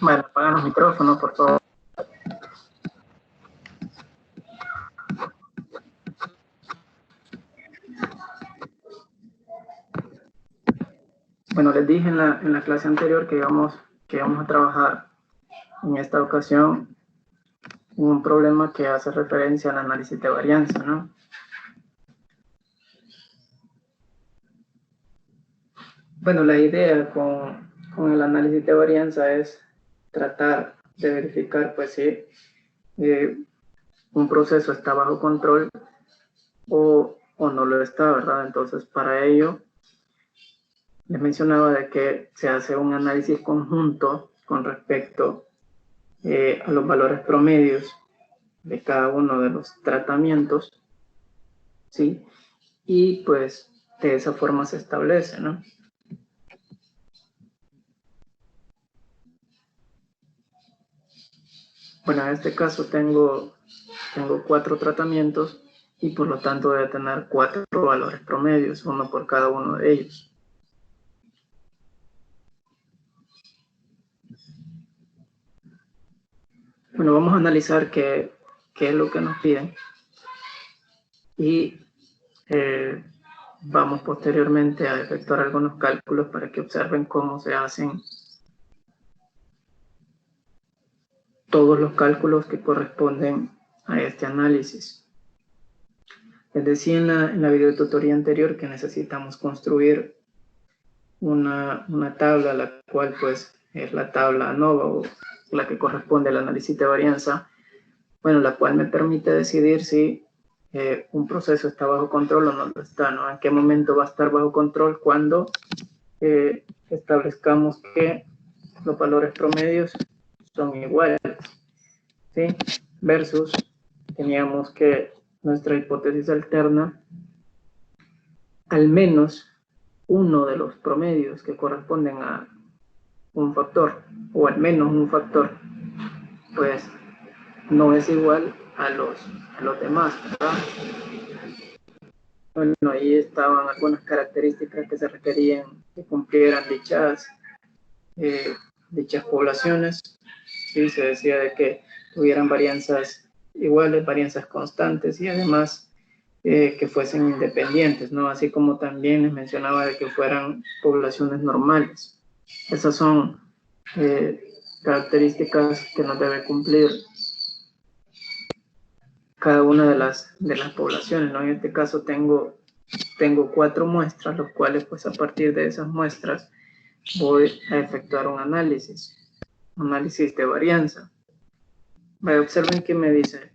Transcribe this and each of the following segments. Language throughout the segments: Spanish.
Bueno, apagan los micrófonos, por favor. Bueno, les dije en la clase anterior que íbamos a trabajar en esta ocasión un problema que hace referencia al análisis de varianza, ¿no? Bueno, la idea con el análisis de varianza es tratar de verificar, pues, si un proceso está bajo control o no lo está, ¿verdad? Entonces, para ello, les mencionaba de que se hace un análisis conjunto con respecto a los valores promedios de cada uno de los tratamientos, ¿sí? Y pues de esa forma se establece, ¿no? Bueno, en este caso tengo 4 tratamientos y por lo tanto debe tener 4 valores promedios, uno por cada uno de ellos. Bueno, vamos a analizar qué es lo que nos piden y vamos posteriormente a efectuar algunos cálculos para que observen cómo se hacen todos los cálculos que corresponden a este análisis. Les decía en la videotutoría anterior que necesitamos construir una tabla, la cual pues es la tabla ANOVA o la que corresponde al análisis de varianza, bueno, la cual me permite decidir si un proceso está bajo control o no lo está, ¿no? En qué momento va a estar bajo control cuando establezcamos que los valores promedios son iguales, ¿sí? Versus teníamos que nuestra hipótesis alterna, al menos uno de los promedios que corresponden a un factor, o al menos un factor, pues no es igual a los demás, ¿verdad? Bueno, ahí estaban algunas características que se requerían que cumplieran dichas poblaciones. Sí, se decía de que tuvieran varianzas iguales, varianzas constantes y además que fuesen independientes, ¿no? Así como también les mencionaba de que fueran poblaciones normales. Esas son características que nos debe cumplir cada una de las poblaciones, ¿no? En este caso tengo 4 muestras, los cuales pues a partir de esas muestras voy a efectuar un análisis de varianza. Observen que me dice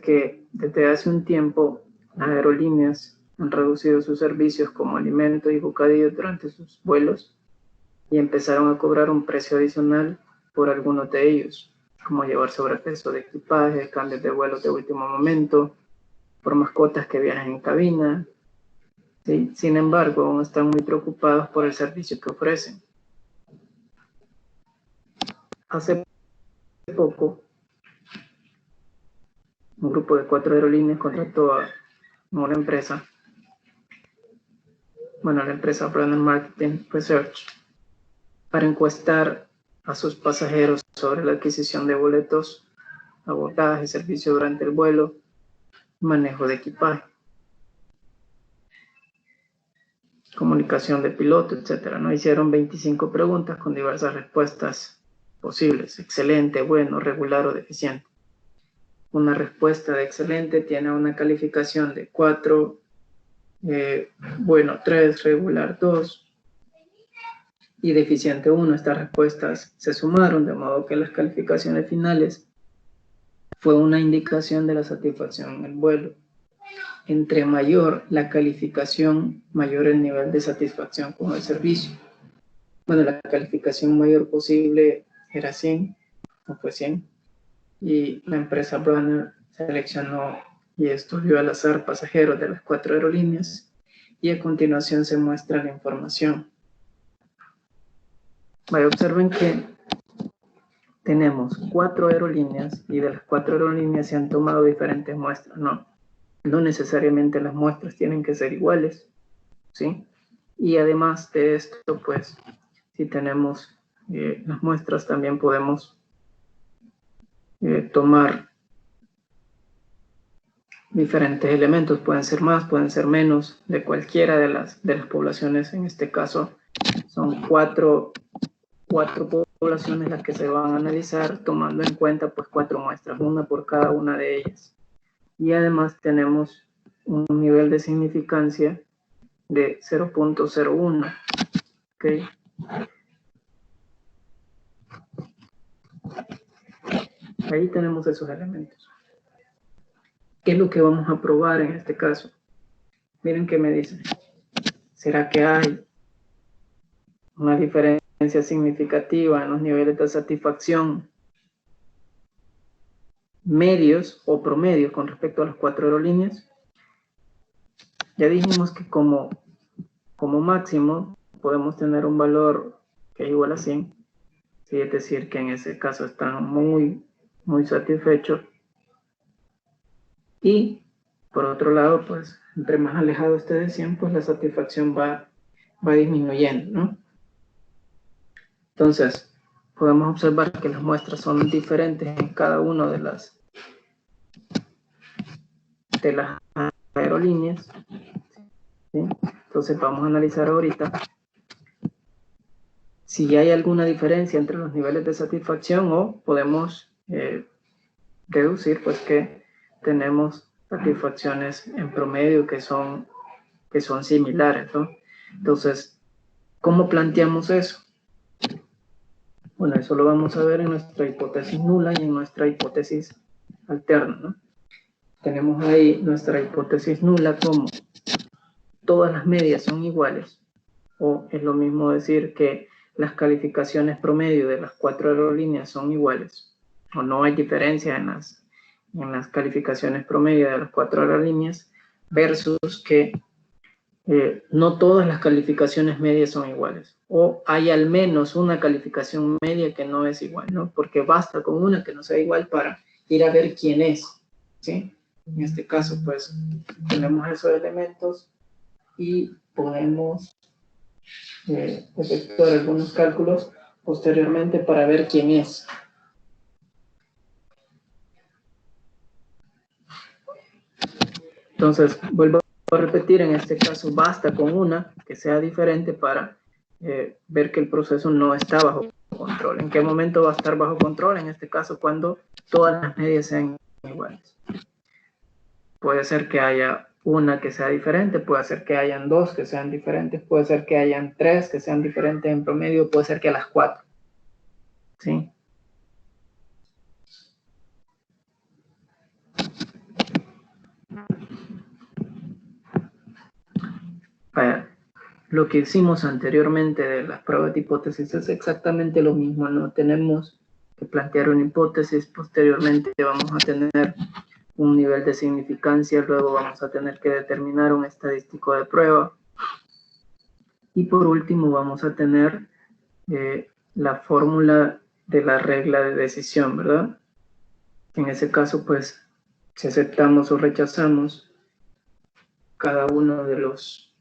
que desde hace un tiempo las aerolíneas han reducido sus servicios como alimentos y bocadillos durante sus vuelos y empezaron a cobrar un precio adicional por algunos de ellos, como llevar sobrepeso de equipaje, cambios de vuelos de último momento, por mascotas que viajan en cabina. ¿Sí? Sin embargo, aún están muy preocupados por el servicio que ofrecen. Hace poco, un grupo de 4 aerolíneas contrató a una empresa, la empresa Brand Marketing Research, para encuestar a sus pasajeros sobre la adquisición de boletos, abordaje, servicio durante el vuelo, manejo de equipaje, comunicación de piloto, etc., ¿no? Hicieron 25 preguntas con diversas respuestas posibles: excelente, bueno, regular o deficiente. Una respuesta de excelente tiene una calificación de 4, bueno 3, regular 2 y deficiente 1. Estas respuestas se sumaron de modo que las calificaciones finales fue una indicación de la satisfacción en el vuelo. Entre mayor la calificación, mayor el nivel de satisfacción con el servicio. Bueno, la calificación mayor posible era 100, no fue 100. Y la empresa Brunner seleccionó y estudió al azar pasajeros de las 4 aerolíneas y a continuación se muestra la información. Observen que tenemos 4 aerolíneas y de las 4 aerolíneas se han tomado diferentes muestras, no necesariamente las muestras tienen que ser iguales, ¿sí? Y además de esto, pues, si tenemos las muestras, también podemos tomar diferentes elementos, pueden ser más, pueden ser menos, de cualquiera de las poblaciones. En este caso son cuatro poblaciones las que se van a analizar, tomando en cuenta pues 4 muestras, una por cada una de ellas. Y además tenemos un nivel de significancia de 0.01. ¿Okay? Ahí tenemos esos elementos. ¿Qué es lo que vamos a probar en este caso? Miren qué me dicen. ¿Será que hay una diferencia significativa en los niveles de satisfacción medios o promedios con respecto a las 4 aerolíneas? Ya dijimos que como máximo podemos tener un valor que es igual a 100. Sí, es decir, que en ese caso están muy satisfechos. Y por otro lado, pues entre más alejado esté de 100, pues la satisfacción va disminuyendo, ¿no? Entonces, podemos observar que las muestras son diferentes en cada una de las aerolíneas, ¿sí? Entonces vamos a analizar ahorita si hay alguna diferencia entre los niveles de satisfacción, o podemos deducir pues que tenemos satisfacciones en promedio que son similares, ¿no? Entonces, ¿cómo planteamos eso? Bueno, eso lo vamos a ver en nuestra hipótesis nula y en nuestra hipótesis alterna, ¿no? Tenemos ahí nuestra hipótesis nula como todas las medias son iguales, o es lo mismo decir que las calificaciones promedio de las 4 aerolíneas son iguales, o no hay diferencia en las calificaciones promedio de las 4 aerolíneas, versus que no todas las calificaciones medias son iguales, o hay al menos una calificación media que no es igual, ¿no? Porque basta con una que no sea igual para ir a ver quién es, ¿sí? En este caso, pues, tenemos esos elementos y podemos efectuar algunos cálculos posteriormente para ver quién es. Entonces, vuelvo a repetir, en este caso basta con una que sea diferente para ver que el proceso no está bajo control. ¿En qué momento va a estar bajo control? En este caso, cuando todas las medias sean iguales. Puede ser que haya una que sea diferente, puede ser que hayan 2 que sean diferentes, puede ser que hayan 3 que sean diferentes en promedio, puede ser que a las 4. ¿Sí? Lo que hicimos anteriormente de las pruebas de hipótesis es exactamente lo mismo, ¿no? Tenemos que plantear una hipótesis, posteriormente vamos a tener un nivel de significancia, luego vamos a tener que determinar un estadístico de prueba, y por último vamos a tener la fórmula de la regla de decisión, ¿verdad? En ese caso, pues, si aceptamos o rechazamos cada uno de los,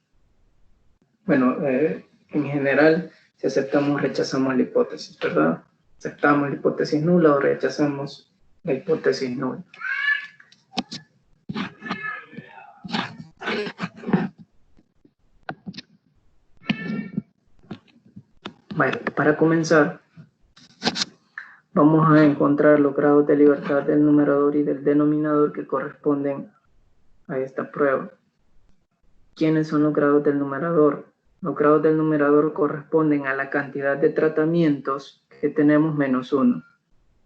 bueno, en general, si aceptamos o rechazamos la hipótesis, ¿verdad? Aceptamos la hipótesis nula o rechazamos la hipótesis nula. Bueno, para comenzar, vamos a encontrar los grados de libertad del numerador y del denominador que corresponden a esta prueba. ¿Quiénes son los grados del numerador? Los grados del numerador corresponden a la cantidad de tratamientos que tenemos menos 1.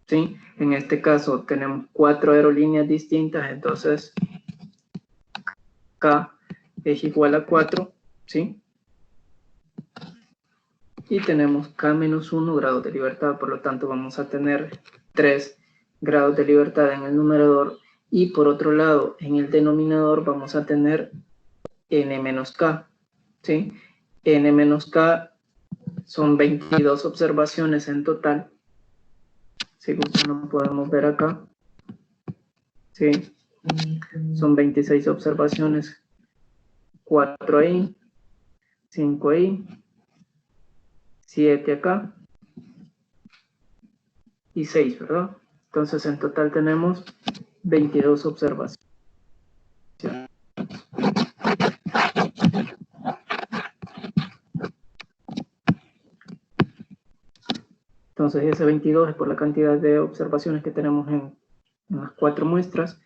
¿Sí? En este caso tenemos 4 aerolíneas distintas, entonces K es igual a 4, ¿sí? Y tenemos K menos 1 grados de libertad, por lo tanto vamos a tener 3 grados de libertad en el numerador, y por otro lado en el denominador vamos a tener N menos K, ¿sí? N menos K son 22 observaciones en total, si gustan lo podemos ver acá, ¿sí? Son 26 observaciones, 4 ahí, 5 ahí, 7 acá, y 6, ¿verdad? Entonces en total tenemos 22 observaciones. Entonces ese 22 es por la cantidad de observaciones que tenemos en las 4 muestras,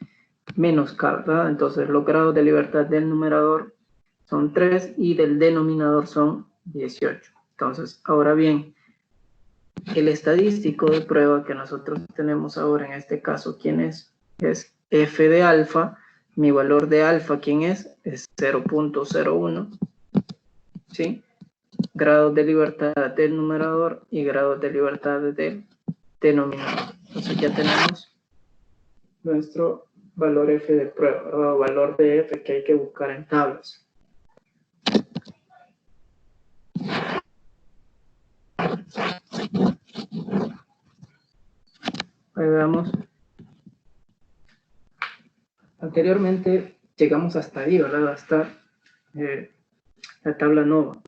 menos K, ¿verdad? Entonces los grados de libertad del numerador son 3 y del denominador son 18. Entonces, ahora bien, el estadístico de prueba que nosotros tenemos ahora en este caso, ¿quién es? Es f de alfa. Mi valor de alfa, ¿quién es? Es 0.01. ¿Sí? Grados de libertad del numerador y grados de libertad del denominador. Entonces ya tenemos nuestro valor f de prueba, o valor de f que hay que buscar en tablas. Ahí veamos. Anteriormente llegamos hasta ahí, ¿verdad? Hasta la tabla nova.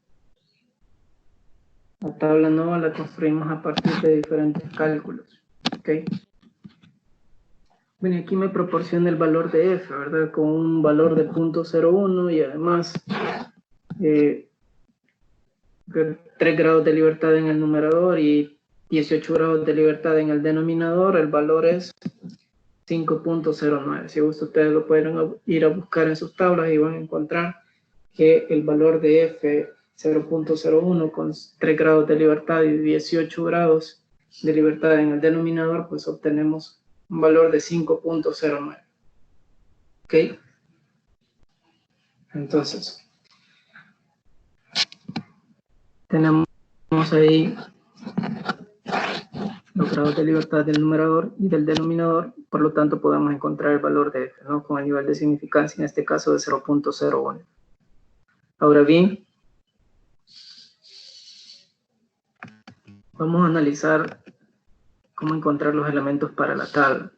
La tabla nova la construimos a partir de diferentes cálculos. ¿Ok? Bueno, aquí me proporciona el valor de f, ¿verdad? Con un valor de 0.01 y además 3 grados de libertad en el numerador y 18 grados de libertad en el denominador. El valor es 5.09. Si gusta, ustedes lo pueden ir a buscar en sus tablas y van a encontrar que el valor de f 0.01 con 3 grados de libertad y 18 grados de libertad en el denominador, pues obtenemos un valor de 5.09. ¿Ok? Entonces, tenemos ahí los grados de libertad del numerador y del denominador, por lo tanto podemos encontrar el valor de f, ¿no? Con el nivel de significancia, en este caso de 0.01. Ahora bien, vamos a analizar cómo encontrar los elementos para la tabla.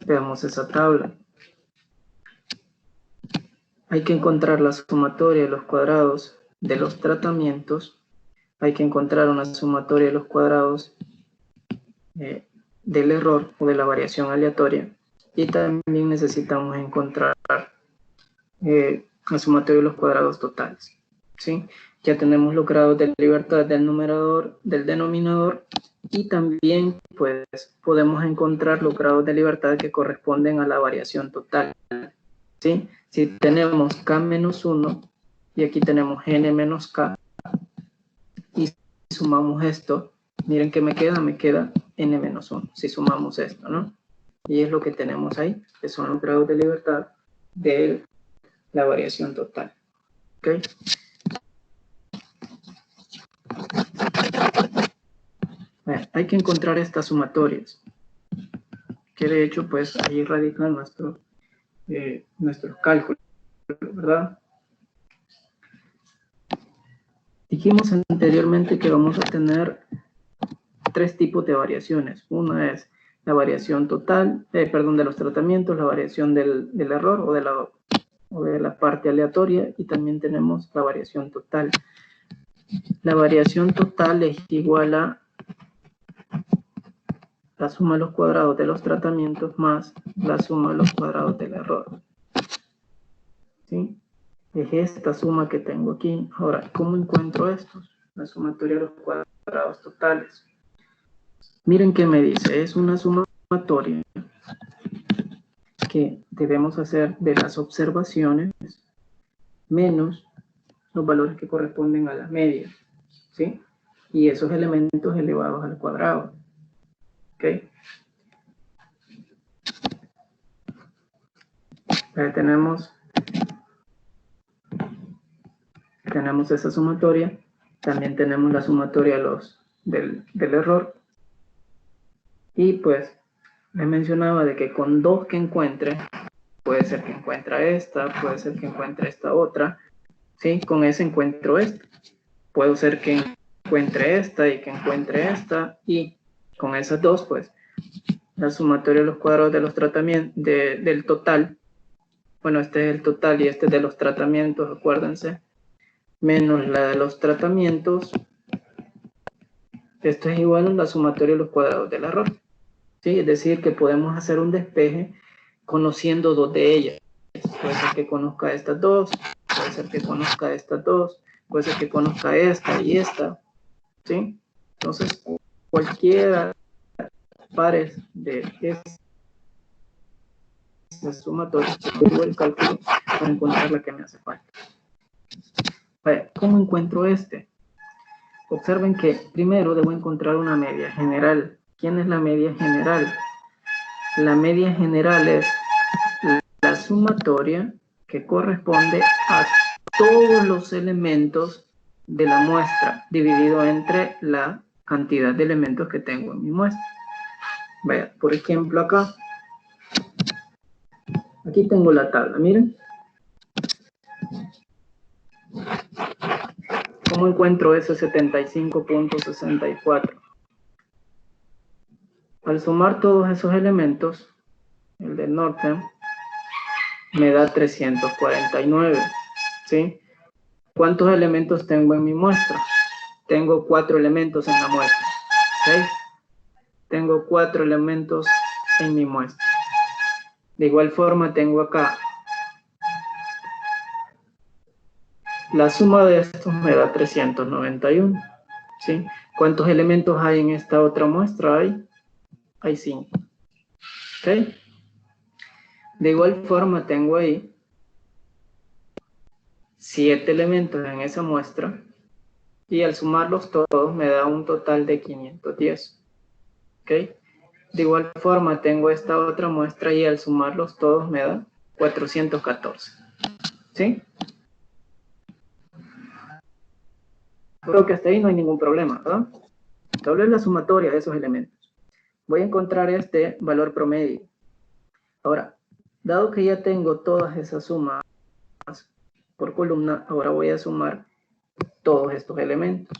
Veamos esa tabla. Hay que encontrar la sumatoria de los cuadrados de los tratamientos. Hay que encontrar una sumatoria de los cuadrados del error o de la variación aleatoria. Y también necesitamos encontrar la sumatoria de los cuadrados totales. ¿Sí? Ya tenemos los grados de libertad del numerador, del denominador, y también pues podemos encontrar los grados de libertad que corresponden a la variación total. ¿Sí? Si tenemos k menos 1 y aquí tenemos n menos k y sumamos esto, miren que me queda n menos 1 si sumamos esto, ¿no? Y es lo que tenemos ahí, que son los grados de libertad de la variación total. ¿Ok? Bueno, hay que encontrar estas sumatorias, que de hecho pues ahí radican nuestros cálculos, ¿verdad? Dijimos anteriormente que vamos a tener 3 tipos de variaciones. Una es la variación total, de los tratamientos, la variación del error o de la parte aleatoria, y también tenemos la variación total. La variación total es igual a la suma de los cuadrados de los tratamientos más la suma de los cuadrados del error. ¿Sí? Es esta suma que tengo aquí. Ahora, ¿cómo encuentro estos? La sumatoria de los cuadrados totales. Miren qué me dice. Es una sumatoria que debemos hacer de las observaciones menos los valores que corresponden a la media. ¿Sí? Y esos elementos elevados al cuadrado. ¿Ok? Tenemos esa sumatoria. También tenemos la sumatoria del error. Y pues les mencionaba de que con 2 que encuentre, puede ser que encuentre esta, puede ser que encuentre esta otra. ¿Sí? Con ese encuentro esta. Puede ser que encuentre esta y que encuentre esta. Y con esas dos, pues, la sumatoria de los cuadrados de los tratamientos, del total. Bueno, este es el total y este es de los tratamientos, acuérdense. Menos la de los tratamientos Esto es igual a la sumatoria de los cuadrados del error. ¿Sí? Es decir, que podemos hacer un despeje conociendo dos de ellas. Puede ser que conozca estas dos, puede ser que conozca estas dos, puede ser que conozca esta y esta. ¿Sí? Entonces, cualquiera pares de estas sumatorias, yo el cálculo para encontrar la que me hace falta. Vale, ¿cómo encuentro este? Observen que primero debo encontrar una media general. ¿Quién es la media general? La media general es la sumatoria que corresponde a todos los elementos de la muestra dividido entre la cantidad de elementos que tengo en mi muestra. Vaya, por ejemplo acá. Aquí tengo la tabla, miren. ¿Cómo encuentro ese 75.64? Al sumar todos esos elementos, el del norte me da 349, ¿sí? ¿Cuántos elementos tengo en mi muestra? Tengo 4 elementos en la muestra, ¿ok? Tengo 4 elementos en mi muestra. De igual forma tengo acá la suma de estos me da 391, ¿sí? ¿Cuántos elementos hay en esta otra muestra? Hay 5, ¿ok? De igual forma tengo ahí 7 elementos en esa muestra y al sumarlos todos me da un total de 510, ¿ok? De igual forma tengo esta otra muestra y al sumarlos todos me da 414, ¿sí? Creo que hasta ahí no hay ningún problema, ¿verdad? Solo es la sumatoria de esos elementos. Voy a encontrar este valor promedio. Ahora, dado que ya tengo todas esas sumas por columna, ahora voy a sumar todos estos elementos.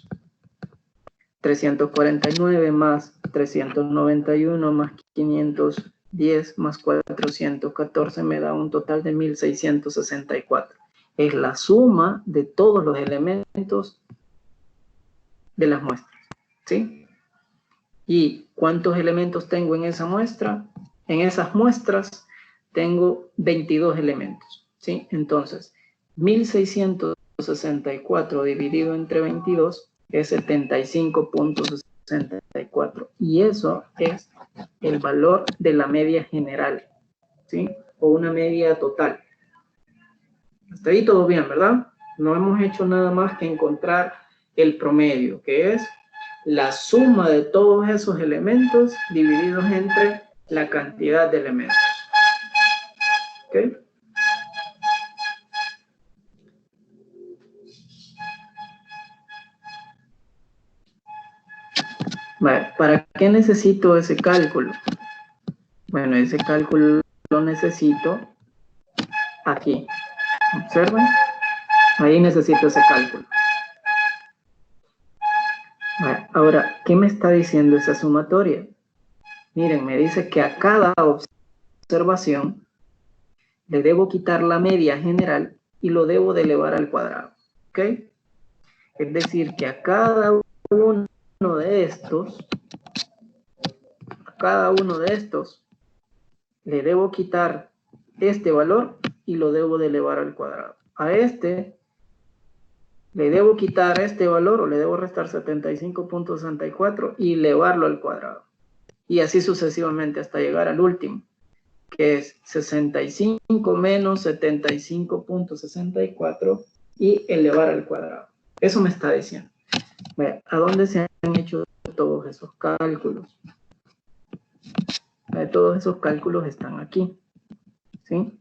349 más 391 más 510 más 414 me da un total de 1664. Es la suma de todos los elementos de las muestras, ¿sí? ¿Y cuántos elementos tengo en esa muestra? En esas muestras tengo 22 elementos, ¿sí? Entonces, 1664 dividido entre 22 es 75.64. Y eso es el valor de la media general, ¿sí? O una media total. Hasta ahí todo bien, ¿verdad? No hemos hecho nada más que encontrar el promedio, que es la suma de todos esos elementos divididos entre la cantidad de elementos. ¿Ok? Vale, ¿para qué necesito ese cálculo? Bueno, ese cálculo lo necesito aquí. ¿Observan? Ahí necesito ese cálculo. Vale, ahora, ¿qué me está diciendo esa sumatoria? Miren, me dice que a cada observación le debo quitar la media general y lo debo de elevar al cuadrado. ¿Ok? Es decir, que a cada uno de estos, le debo quitar este valor y lo debo de elevar al cuadrado. A este le debo quitar este valor o le debo restar 75.64 y elevarlo al cuadrado. Y así sucesivamente hasta llegar al último, que es 65 menos 75.64 y elevar al cuadrado. Eso me está diciendo. ¿A dónde se han hecho todos esos cálculos? Todos esos cálculos están aquí, ¿sí?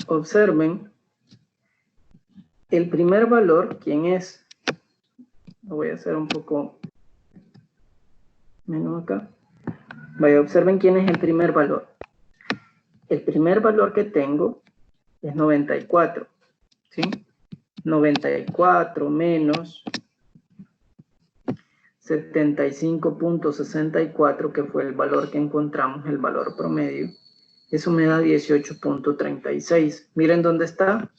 Observen el primer valor, ¿quién es? Lo voy a hacer un poco menos acá. Observen quién es el primer valor. El primer valor que tengo es 94, ¿sí? 94 menos 75.64, que fue el valor que encontramos, el valor promedio. Eso me da 18.36. Miren dónde está.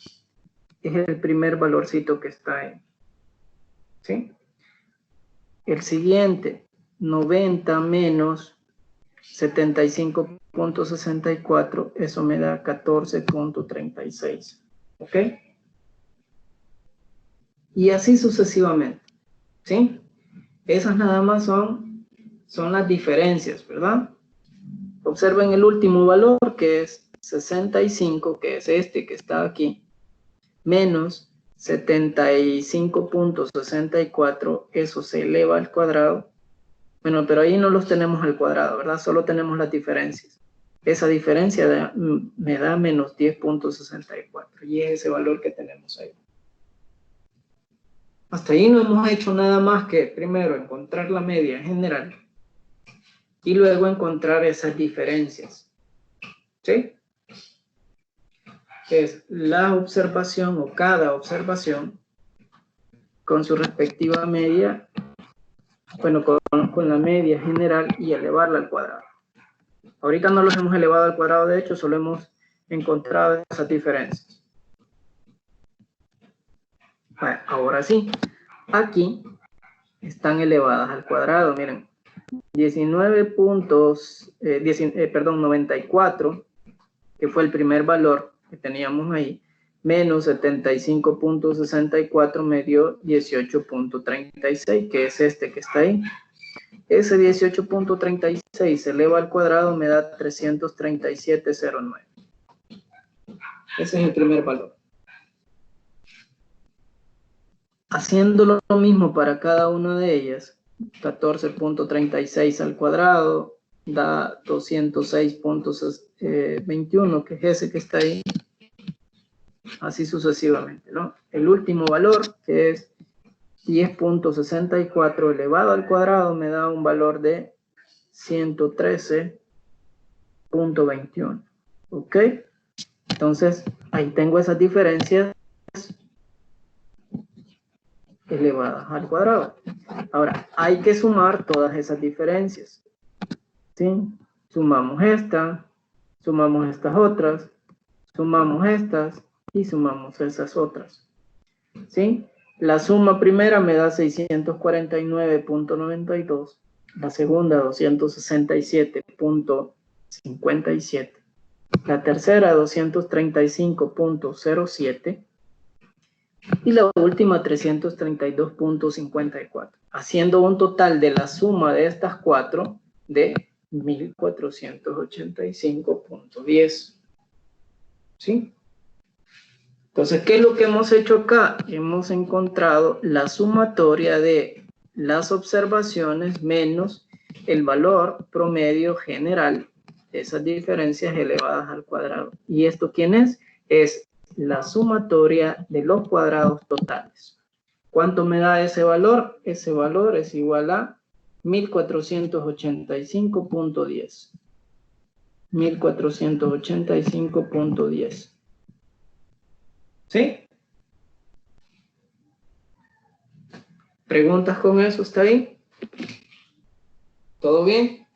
es el primer valorcito que está ahí. ¿Sí? El siguiente, 90 menos 75.64, eso me da 14.36. ¿Ok? Y así sucesivamente. ¿Sí? Esas nada más son las diferencias, ¿verdad? Observen el último valor, que es 65, que es este que está aquí, menos 75.64, eso se eleva al cuadrado. Bueno, pero ahí no los tenemos al cuadrado, ¿verdad? Solo tenemos las diferencias. Esa diferencia me da menos 10.64, y es ese valor que tenemos ahí. Hasta ahí no hemos hecho nada más que primero encontrar la media en general y luego encontrar esas diferencias. ¿Sí? Es la observación o cada observación con su respectiva media, bueno, con la media general y elevarla al cuadrado. Ahorita no los hemos elevado al cuadrado, de hecho, solo hemos encontrado esas diferencias. Bueno, ahora sí, aquí están elevadas al cuadrado, miren. 94, que fue el primer valor que teníamos ahí, menos 75.64 me dio 18.36, que es este que está ahí. Ese 18.36 se eleva al cuadrado, me da 337.09. Ese es el primer valor. Haciendo lo mismo para cada una de ellas, 14.36 al cuadrado da 206.21, que es ese que está ahí. Así sucesivamente, ¿no? El último valor, que es 10.64 elevado al cuadrado, me da un valor de 113.21. ¿Ok? Entonces, ahí tengo esas diferencias elevadas al cuadrado. Ahora, hay que sumar todas esas diferencias. ¿Sí? Sumamos esta, sumamos estas otras, sumamos estas y sumamos esas otras. ¿Sí? La suma primera me da 649.92, la segunda 267.57, la tercera 235.07 y la última 332.54, haciendo un total de la suma de estas cuatro de 1485.10. ¿Sí? Entonces, ¿qué es lo que hemos hecho acá? Hemos encontrado la sumatoria de las observaciones menos el valor promedio general de esas diferencias elevadas al cuadrado. ¿Y esto quién es? Es la sumatoria de los cuadrados totales. ¿Cuánto me da ese valor? Ese valor es igual a 1485.10. 1485.10. ¿Sí? ¿Preguntas con eso? ¿Está bien? ¿Todo bien?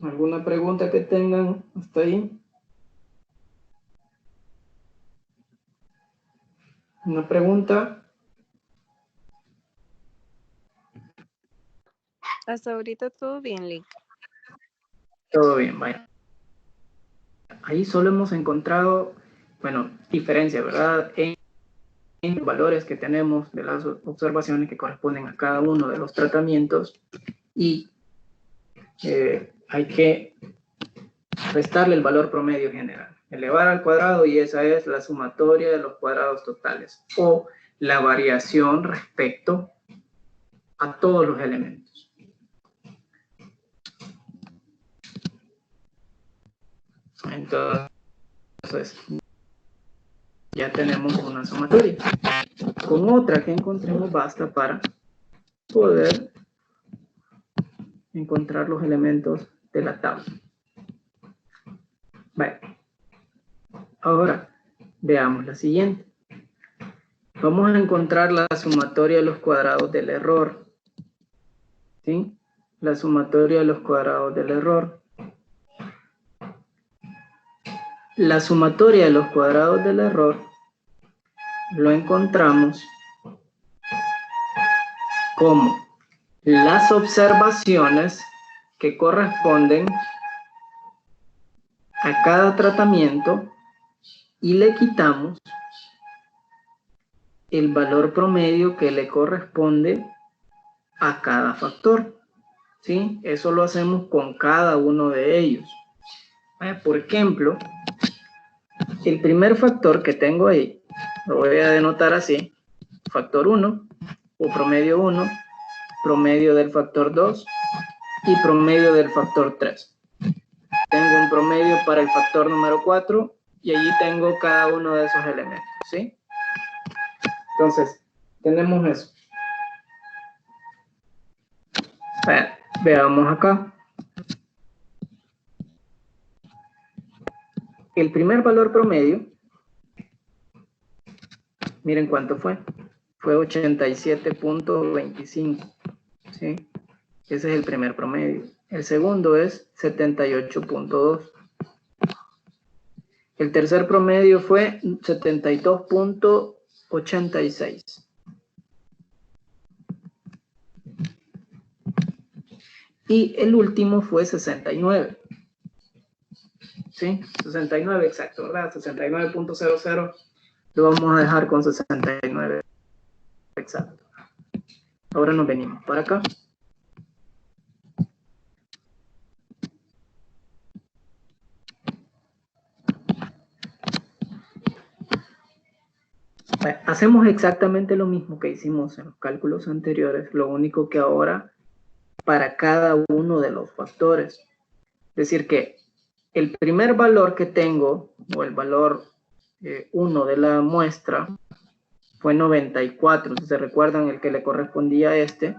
¿Alguna pregunta que tengan hasta ahí? ¿Una pregunta? Hasta ahorita todo bien, Link. Todo bien, vaya. Ahí solo hemos encontrado, bueno, diferencia, ¿verdad? En los valores que tenemos de las observaciones que corresponden a cada uno de los tratamientos, y hay que restarle el valor promedio general, elevar al cuadrado, y esa es la sumatoria de los cuadrados totales o la variación respecto a todos los elementos. Entonces, ya tenemos una sumatoria. Con otra que encontremos basta para poder encontrar los elementos de la tabla. Vale. Ahora, veamos la siguiente. Vamos a encontrar la sumatoria de los cuadrados del error. ¿Sí? La sumatoria de los cuadrados del error. La sumatoria de los cuadrados del error lo encontramos como las observaciones que corresponden a cada tratamiento y le quitamos el valor promedio que le corresponde a cada factor, ¿sí? Eso lo hacemos con cada uno de ellos. Por ejemplo, el primer factor que tengo ahí, lo voy a denotar así, factor 1 o promedio 1, promedio del factor 2 y promedio del factor 3. Tengo un promedio para el factor número 4 y allí tengo cada uno de esos elementos, ¿sí? Entonces, tenemos eso. Veamos acá. El primer valor promedio, miren cuánto fue. Fue 87.25, ¿sí? Ese es el primer promedio. El segundo es 78.2. El tercer promedio fue 72.86. Y el último fue 69. ¿Sí? 69 exacto, ¿verdad? 69.00 lo vamos a dejar con 69 exacto. Ahora nos venimos para acá. Hacemos exactamente lo mismo que hicimos en los cálculos anteriores, lo único que ahora para cada uno de los factores. Es decir que el primer valor que tengo, o el valor 1 de la muestra, fue 94. Si se recuerdan, el que le correspondía a este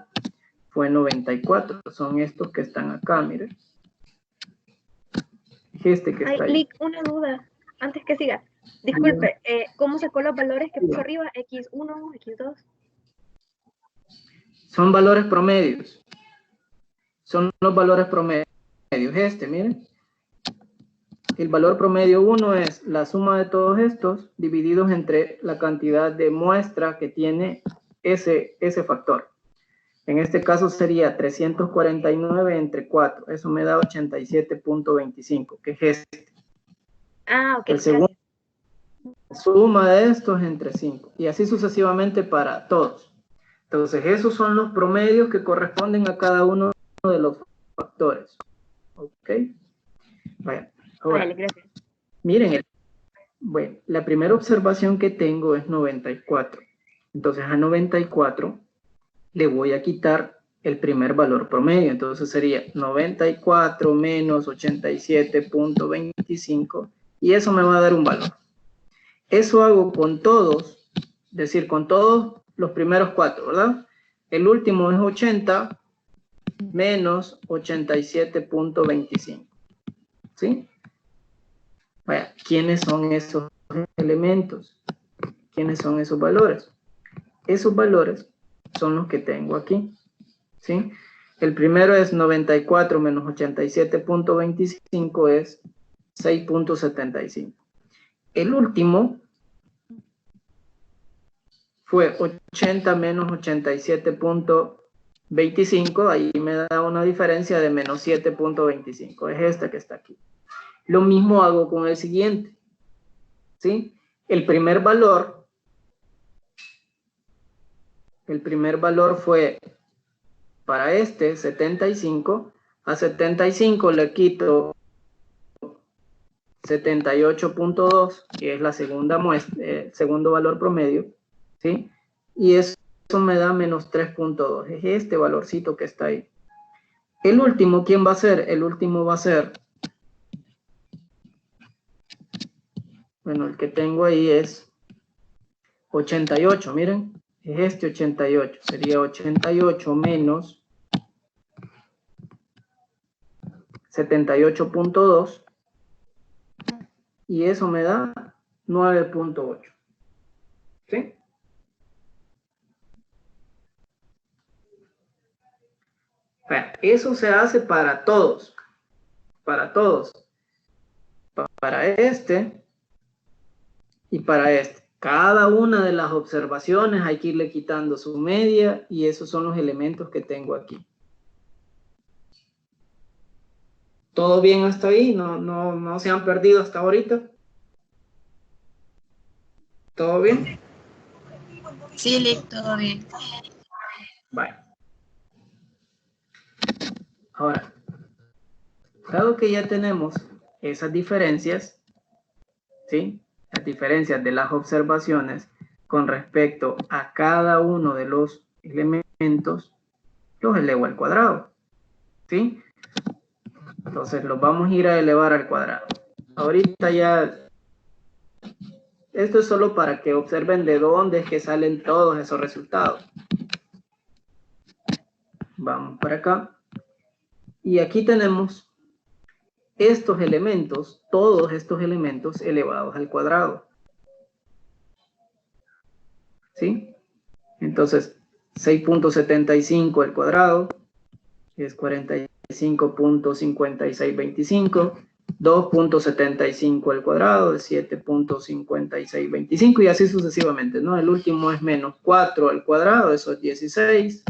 fue 94. Son estos que están acá, miren. Este que está ahí. Lick, una duda, antes que siga. Disculpe, ¿cómo sacó los valores que puso arriba? X1, X2. Son valores promedios. Son los valores promedios. Miren. El valor promedio 1 es la suma de todos estos divididos entre la cantidad de muestra que tiene ese factor. En este caso sería 349 entre 4. Eso me da 87.25, que es este. Ah, ok. El segundo, la suma de estos entre 5. Y así sucesivamente para todos. Entonces, esos son los promedios que corresponden a cada uno de los factores. ¿Ok? Vaya. Ahora, Vale, gracias. Miren, bueno, la primera observación que tengo es 94. Entonces, a 94 le voy a quitar el primer valor promedio. Entonces, sería 94 menos 87.25 y eso me va a dar un valor. Eso hago con todos, es decir, con todos los primeros 4, ¿verdad? El último es 80 menos 87.25. ¿Sí? Vaya, ¿quiénes son esos elementos? ¿Quiénes son esos valores? Esos valores son los que tengo aquí. ¿Sí? El primero es 94 menos 87.25 es 6.75. El último fue 80 menos 87.25, ahí me da una diferencia de menos 7.25, es esta que está aquí. Lo mismo hago con el siguiente, ¿sí? El primer valor fue para este 75, a 75 le quito 78.2, que es la segunda muestra, segundo valor promedio, ¿sí? Y eso me da menos 3.2, es este valorcito que está ahí. El último, ¿quién va a ser? El último va a ser, bueno, el que tengo ahí es 88, miren, es este 88, sería 88 menos 78.2, y eso me da 9.8, ¿sí? Eso se hace para todos, para este y para este. Cada una de las observaciones hay que irle quitando su media y esos son los elementos que tengo aquí. ¿Todo bien hasta ahí? ¿No se han perdido hasta ahorita? ¿Todo bien? Sí, Lick, todo bien. Vale. Ahora, dado que ya tenemos esas diferencias, ¿sí? Las diferencias de las observaciones con respecto a cada uno de los elementos, los elevo al cuadrado, ¿sí? Entonces los vamos a ir a elevar al cuadrado. Ahorita ya, esto es solo para que observen de dónde es que salen todos esos resultados. Vamos para acá. Y aquí tenemos estos elementos, todos estos elementos elevados al cuadrado. ¿Sí? Entonces, 6.75 al cuadrado es 45.5625. 2.75 al cuadrado es 7.5625 y así sucesivamente, ¿no? El último es menos 4 al cuadrado, eso es 16.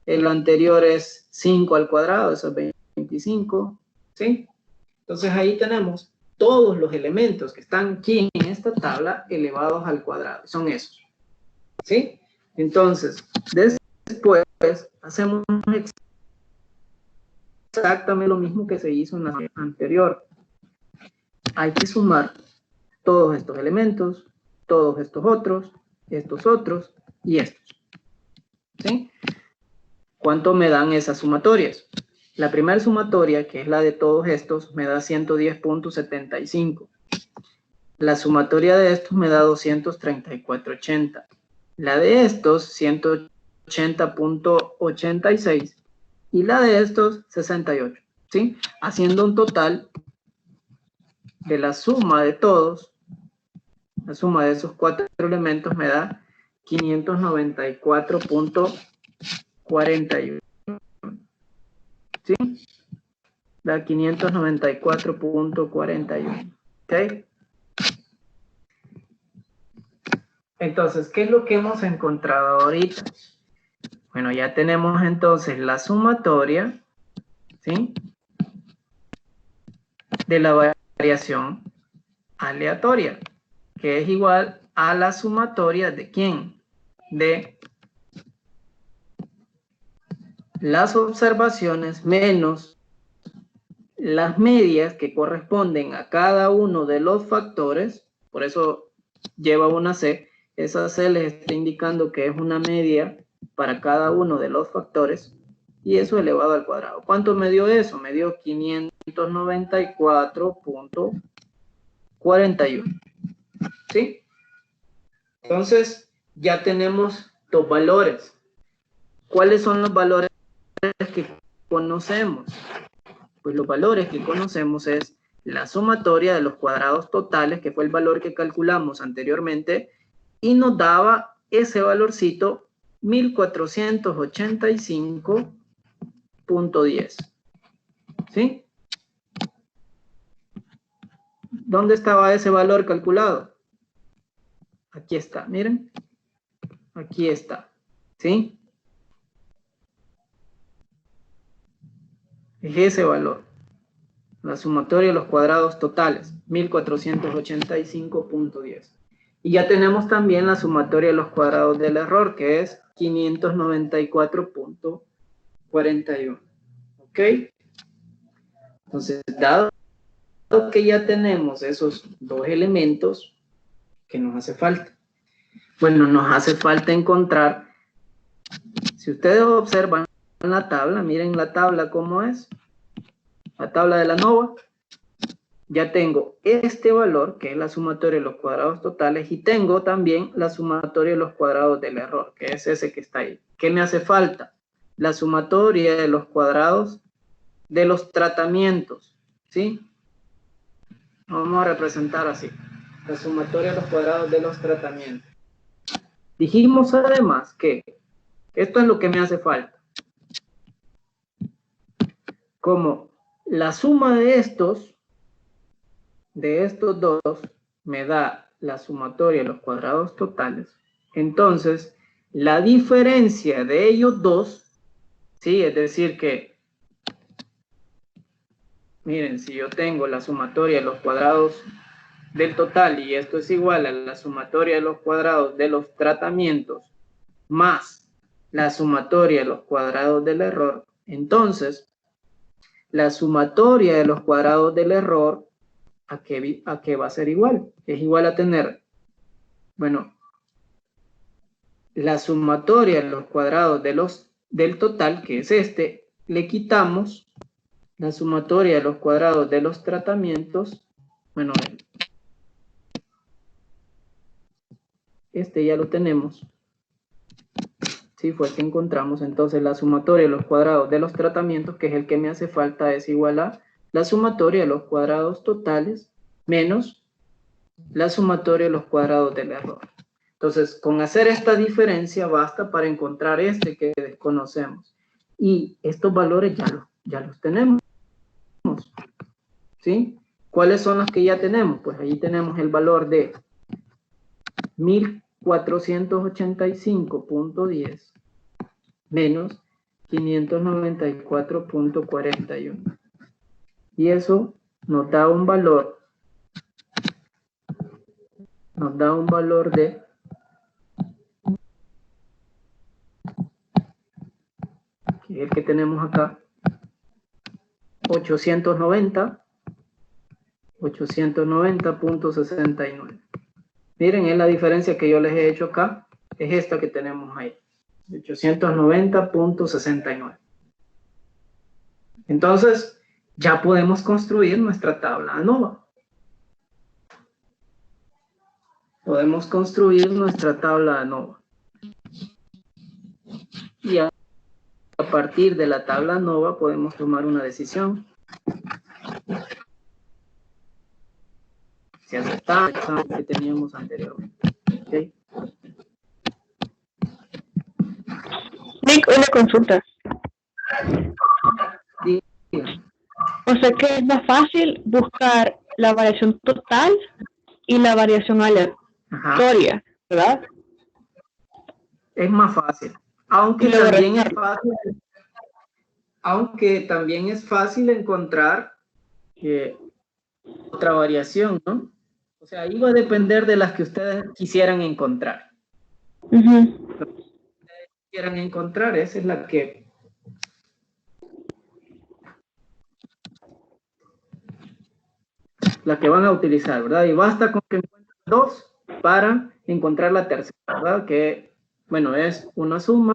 El anterior es 5 al cuadrado, eso es 25. ¿Sí? Entonces ahí tenemos todos los elementos que están aquí en esta tabla elevados al cuadrado. Son esos. ¿Sí? Entonces, después hacemos exactamente lo mismo que se hizo en la anterior. Hay que sumar todos estos elementos, todos estos otros y estos. ¿Sí? ¿Cuánto me dan esas sumatorias? La primera sumatoria, que es la de todos estos, me da 110.75. La sumatoria de estos me da 234.80. La de estos, 180.86. Y la de estos, 68. ¿Sí? Haciendo un total de la suma de todos, la suma de esos cuatro elementos me da 594.41. ¿Sí? Da 594.41. ¿Ok? Entonces, ¿qué es lo que hemos encontrado ahorita? Bueno, ya tenemos entonces la sumatoria, ¿sí? De la variación aleatoria, que es igual a la sumatoria de ¿quién? De las observaciones menos las medias que corresponden a cada uno de los factores, por eso lleva una C, esa C les está indicando que es una media para cada uno de los factores, y eso elevado al cuadrado. ¿Cuánto me dio eso? Me dio 594.41. ¿Sí? Entonces, ya tenemos dos valores. ¿Cuáles son los valores que conocemos? Pues los valores que conocemos es la sumatoria de los cuadrados totales, que fue el valor que calculamos anteriormente, y nos daba ese valorcito 1485.10. ¿Sí? ¿Dónde estaba ese valor calculado? Aquí está, miren. Aquí está. ¿Sí? Es ese valor. La sumatoria de los cuadrados totales, 1485.10. Y ya tenemos también la sumatoria de los cuadrados del error, que es 594.41. ¿Ok? Entonces, dado que ya tenemos esos dos elementos, ¿qué nos hace falta? Bueno, nos hace falta encontrar, si ustedes observan la tabla, miren la tabla cómo es, la tabla de la ANOVA, ya tengo este valor, que es la sumatoria de los cuadrados totales, y tengo también la sumatoria de los cuadrados del error, que es ese que está ahí. ¿Qué me hace falta? La sumatoria de los cuadrados de los tratamientos, ¿sí? Vamos a representar así, la sumatoria de los cuadrados de los tratamientos. Dijimos además que esto es lo que me hace falta. Como la suma de estos de estos dos me da la sumatoria de los cuadrados totales, entonces la diferencia de ellos dos, ¿sí? Es decir que, miren, si yo tengo la sumatoria de los cuadrados del total y esto es igual a la sumatoria de los cuadrados de los tratamientos más la sumatoria de los cuadrados del error, entonces la sumatoria de los cuadrados del error, ¿a qué va a ser igual? Es igual a tener, bueno, la sumatoria de los cuadrados del total, que es este, le quitamos la sumatoria de los cuadrados de los tratamientos, bueno, este ya lo tenemos, sí, fue el que encontramos, entonces la sumatoria de los cuadrados de los tratamientos, que es el que me hace falta, es igual a la sumatoria de los cuadrados totales menos la sumatoria de los cuadrados del error. Entonces, con hacer esta diferencia basta para encontrar este que desconocemos. Y estos valores ya los tenemos. ¿Sí? ¿Cuáles son los que ya tenemos? Pues ahí tenemos el valor de 1485.10 menos 594.41. Y eso nos da un valor de 'el que tenemos acá, 890.69. Miren, es la diferencia que yo les he hecho acá, es esta que tenemos ahí, 890.69. Entonces, ya podemos construir nuestra tabla ANOVA. Podemos construir nuestra tabla ANOVA. Y a partir de la tabla ANOVA podemos tomar una decisión. Si aceptamos el examen que teníamos anteriormente. ¿Okay? Nick, una consulta. Dígame. O sea que es más fácil buscar la variación total y la variación aleatoria, ¿verdad? Es más fácil. Aunque también es fácil encontrar otra variación, ¿no? O sea, ahí va a depender de las que ustedes quisieran encontrar. Quieran encontrar, esa es la que van a utilizar, ¿verdad? Y basta con que encuentren dos para encontrar la tercera, ¿verdad? Que, bueno, es una suma,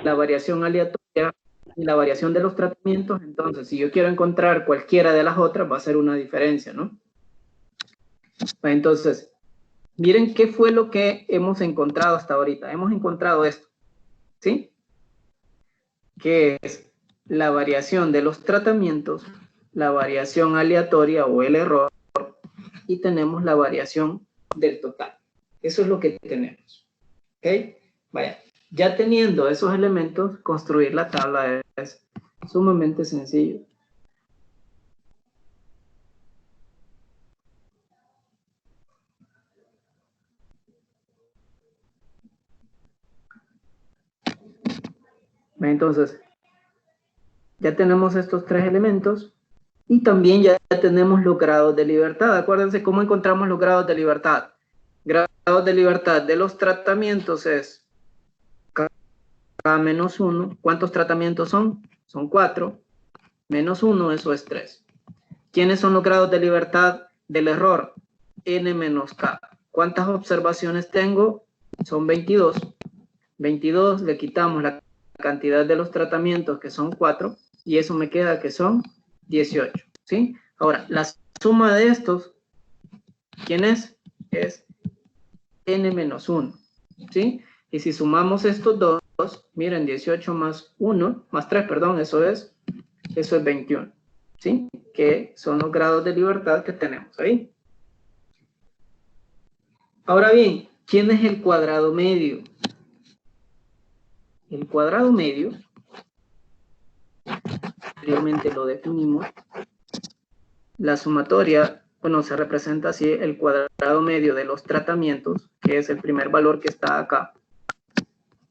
la variación aleatoria y la variación de los tratamientos. Entonces, si yo quiero encontrar cualquiera de las otras, va a ser una diferencia, ¿no? Entonces, miren qué fue lo que hemos encontrado hasta ahorita. Hemos encontrado esto, ¿sí? Que es la variación de los tratamientos, la variación aleatoria o el error, y tenemos la variación del total. Eso es lo que tenemos. ¿Ok? Vaya, ya teniendo esos elementos, construir la tabla es sumamente sencillo. Entonces, ya tenemos estos tres elementos y también ya tenemos los grados de libertad. Acuérdense cómo encontramos los grados de libertad. Grados de libertad de los tratamientos es K menos 1. ¿Cuántos tratamientos son? Son 4. Menos 1, eso es 3. ¿Quiénes son los grados de libertad del error? N menos K. ¿Cuántas observaciones tengo? Son 22. 22 le quitamos la cantidad de los tratamientos, que son 4, y eso me queda que son 18, ¿sí? Ahora, la suma de estos, ¿quién es? Es N menos 1, ¿sí? Y si sumamos estos dos, miren, 18 más 1, más 3, perdón, eso es 21, ¿sí? Que son los grados de libertad que tenemos ahí. Ahora bien, ¿quién es el cuadrado medio? El cuadrado medio, anteriormente lo definimos, la sumatoria bueno, se representa así el cuadrado medio de los tratamientos, que es el primer valor que está acá.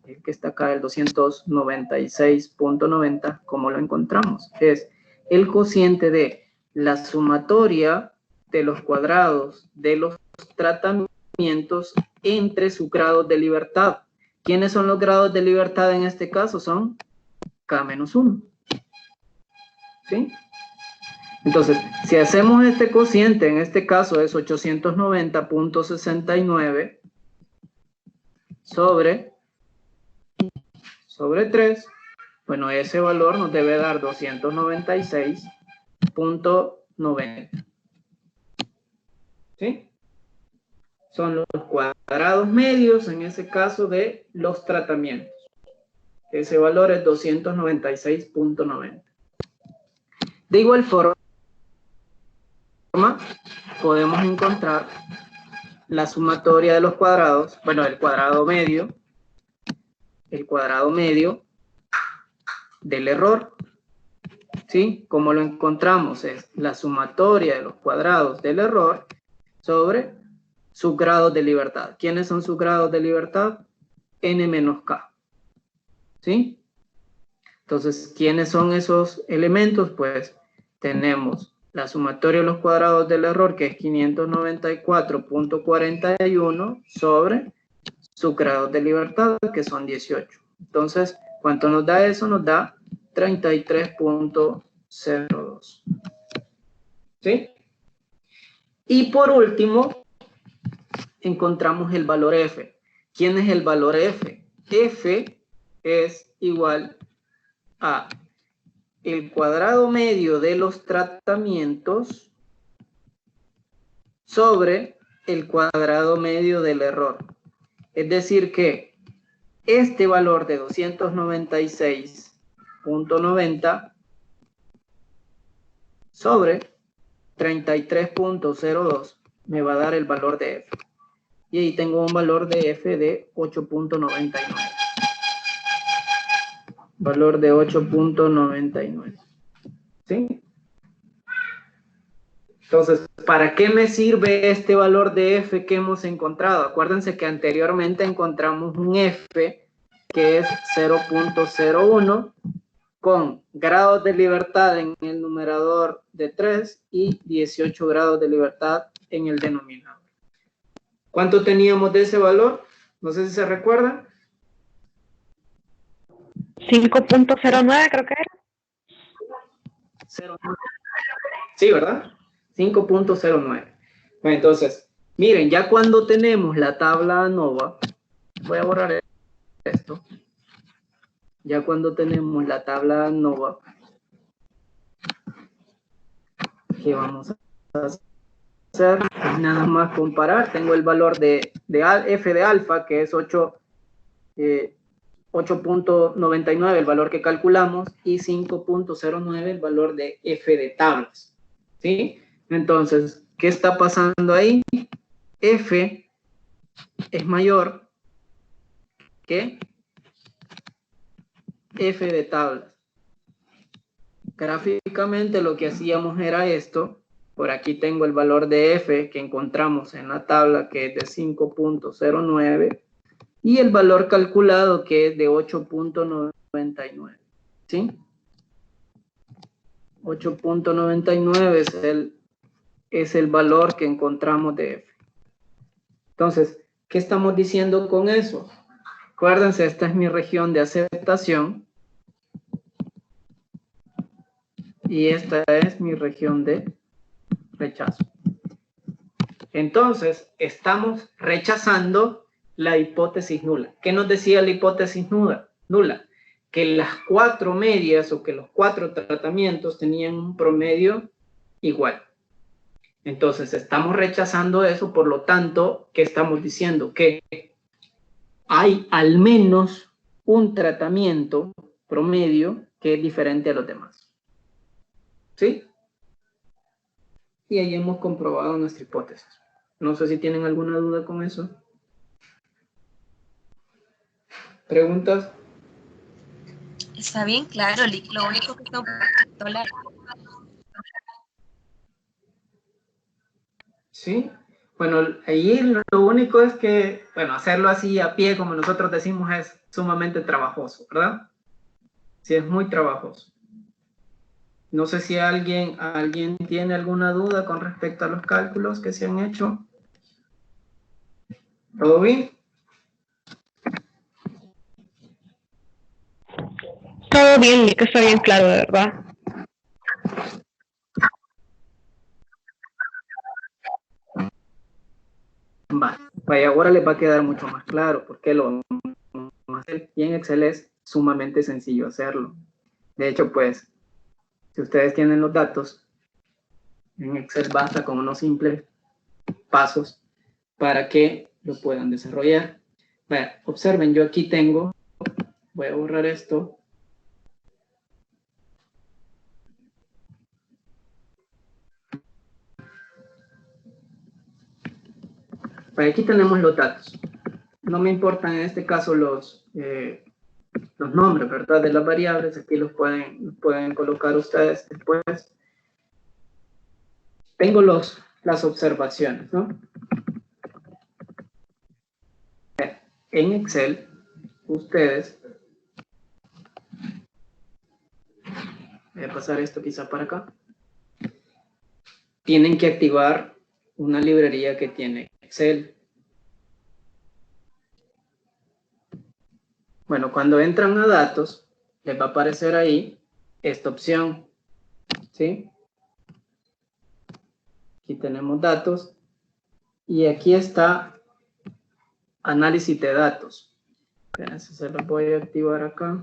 El que está acá, el 296.90, ¿cómo lo encontramos? Es el cociente de la sumatoria de los cuadrados de los tratamientos entre sus grados de libertad. ¿Quiénes son los grados de libertad en este caso? Son K-1. ¿Sí? Entonces, si hacemos este cociente, en este caso es 890.69 sobre 3, bueno, ese valor nos debe dar 296.90. ¿Sí? Son los cuadrados medios, en ese caso, de los tratamientos. Ese valor es 296.90. De igual forma, podemos encontrar la sumatoria de los cuadrados, bueno, el cuadrado medio del error. ¿Sí? Como lo encontramos es la sumatoria de los cuadrados del error sobre sus grados de libertad. ¿Quiénes son sus grados de libertad? N menos K. ¿Sí? Entonces, ¿quiénes son esos elementos? Pues tenemos la sumatoria de los cuadrados del error, que es 594.41 sobre sus grados de libertad, que son 18. Entonces, ¿cuánto nos da eso? Nos da 33.02. ¿Sí? Y por último, encontramos el valor F. ¿Quién es el valor F? F es igual a el cuadrado medio de los tratamientos sobre el cuadrado medio del error. Es decir que este valor de 296.90 sobre 33.02 me va a dar el valor de F. Y ahí tengo un valor de F de 8.99. Valor de 8.99. ¿Sí? Entonces, ¿para qué me sirve este valor de F que hemos encontrado? Acuérdense que anteriormente encontramos un F que es 0.01 con grados de libertad en el numerador de 3 y 18 grados de libertad en el denominador. ¿Cuánto teníamos de ese valor? No sé si se recuerdan. 5.09 creo que era. 0.9. Sí, ¿verdad? 5.09. Bueno, entonces, miren, ya cuando tenemos la tabla ANOVA, voy a borrar esto. Ya cuando tenemos la tabla ANOVA, ¿qué vamos a hacer? Pues nada más comparar. Tengo el valor de F de alfa, que es 8.99, el valor que calculamos, y 5.09, el valor de F de tablas. ¿Sí? Entonces, ¿qué está pasando ahí? F es mayor que F de tablas. Gráficamente lo que hacíamos era esto. Por aquí tengo el valor de F que encontramos en la tabla, que es de 5.09, y el valor calculado, que es de 8.99. ¿Sí? 8.99 es el valor que encontramos de F. Entonces, ¿qué estamos diciendo con eso? Acuérdense, esta es mi región de aceptación. Y esta es mi región de rechazo. Entonces, estamos rechazando la hipótesis nula. ¿Qué nos decía la hipótesis nula? Que las 4 medias o que los 4 tratamientos tenían un promedio igual. Entonces, estamos rechazando eso, por lo tanto, ¿qué estamos diciendo? Que hay al menos un tratamiento promedio que es diferente a los demás. ¿Sí? Y ahí hemos comprobado nuestra hipótesis. No sé si tienen alguna duda con eso. ¿Preguntas? Está bien claro, lo único que está un poquito largo. ¿sí? Bueno, ahí lo único es que, bueno, hacerlo así a pie, como nosotros decimos, es sumamente trabajoso, ¿verdad? Sí, es muy trabajoso. No sé si alguien tiene alguna duda con respecto a los cálculos que se han hecho. ¿Todo bien? Todo bien, que está bien claro, de verdad. Vaya, ahora les va a quedar mucho más claro, porque y en Excel es sumamente sencillo hacerlo. De hecho, pues, si ustedes tienen los datos, en Excel basta con unos simples pasos para que lo puedan desarrollar. Vaya, observen, yo aquí tengo, voy a borrar esto. Vaya, aquí tenemos los datos. No me importan en este caso los nombres, ¿verdad? De las variables, aquí los pueden colocar ustedes después. Tengo las observaciones, ¿no? En Excel, ustedes, voy a pasar esto quizá para acá, tienen que activar una librería que tiene Excel. Bueno, cuando entran a datos, les va a aparecer ahí esta opción, ¿sí? Aquí tenemos datos y aquí está análisis de datos. Espérense, se los voy a activar acá.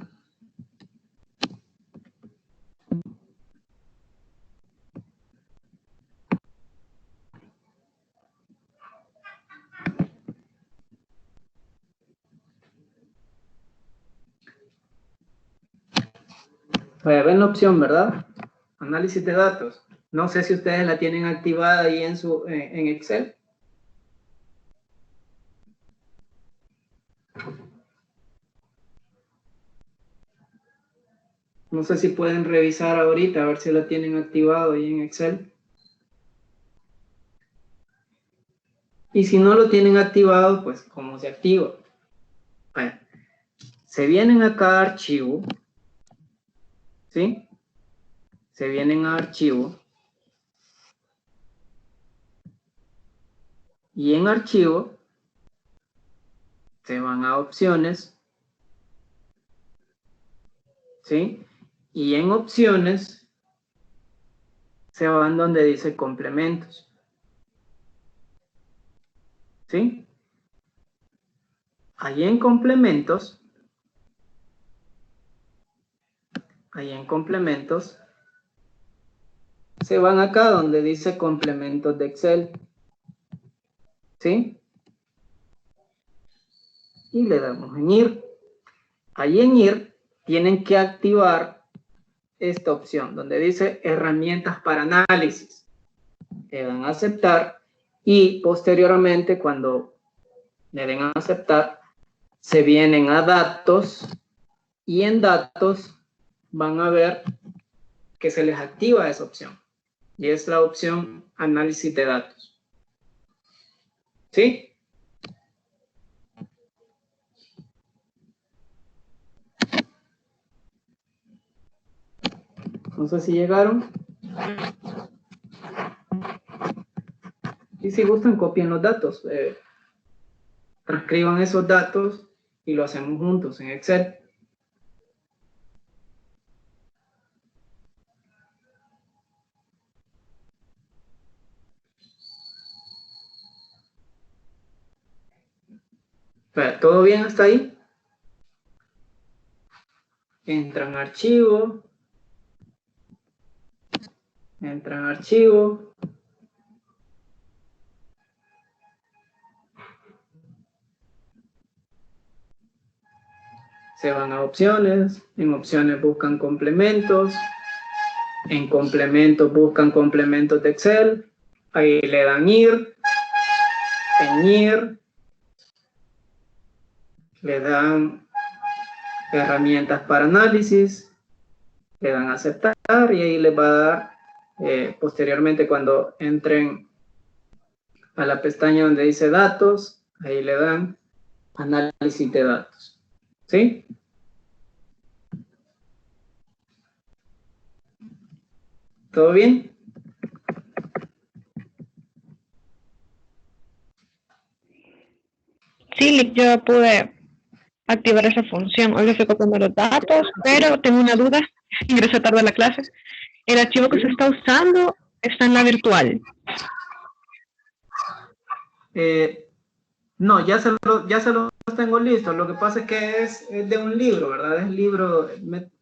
Ven la opción, ¿verdad? Análisis de datos. No sé si ustedes la tienen activada ahí en Excel. No sé si pueden revisar ahorita a ver si la tienen activado ahí en Excel. Y si no lo tienen activado, pues ¿cómo se activa? Bueno, se vienen acá a archivo, ¿sí? Se vienen a archivo. Y en archivo se van a opciones, ¿sí? Y en opciones se van donde dice complementos, ¿sí? Ahí en complementos, se van acá donde dice complementos de Excel, ¿sí? Y le damos en ir. Ahí en ir tienen que activar esta opción donde dice herramientas para análisis. Le dan a aceptar y posteriormente cuando le den a aceptar se vienen a datos y en datos van a ver que se les activa esa opción y es la opción análisis de datos. ¿Sí? No sé si llegaron. Y si gustan, copien los datos. Transcriban esos datos y lo hacemos juntos en Excel. ¿Todo bien hasta ahí? Entran a archivo. Entran a archivo. Se van a opciones. En opciones buscan complementos. En complementos buscan complementos de Excel. Ahí le dan ir. En ir le dan herramientas para análisis. Le dan a aceptar y ahí les va a dar posteriormente cuando entren a la pestaña donde dice datos, ahí le dan análisis de datos. ¿Sí? ¿Todo bien? Sí, yo pude activar esa función. Hoy le estoy copiando los datos, pero tengo una duda. Ingresé tarde a la clase. El archivo que se está usando está en la virtual. No, ya se los tengo listos. Lo que pasa es que es de un libro, ¿verdad? Es el libro,